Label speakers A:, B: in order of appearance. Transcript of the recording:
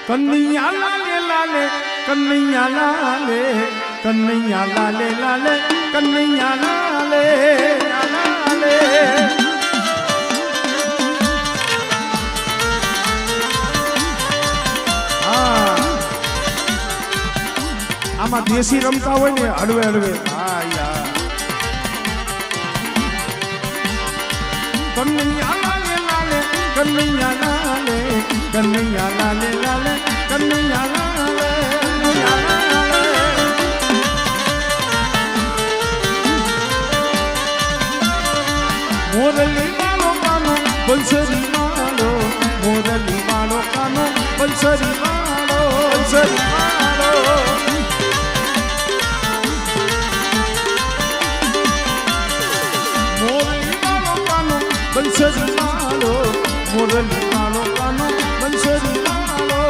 A: કનૈયા લાલે લાલે કનૈયા લાલે કનૈયા લાલે લાલે કનૈયા લાલે લાલે આમાં દેશી રમતા હોય ને હળવે હળવે હા યાર કનૈયા લાલે લાલે કનૈયા લાલે કનૈયા લાલે લાલે કનૈયા લાલે મોરલી વાળો કાનો બંસરી વાળો મોરલી વાળો કાનો બંસરી વાળો બંસરી વાળો મોરલી વાળો કાનો બંસરી વાળો મોરલી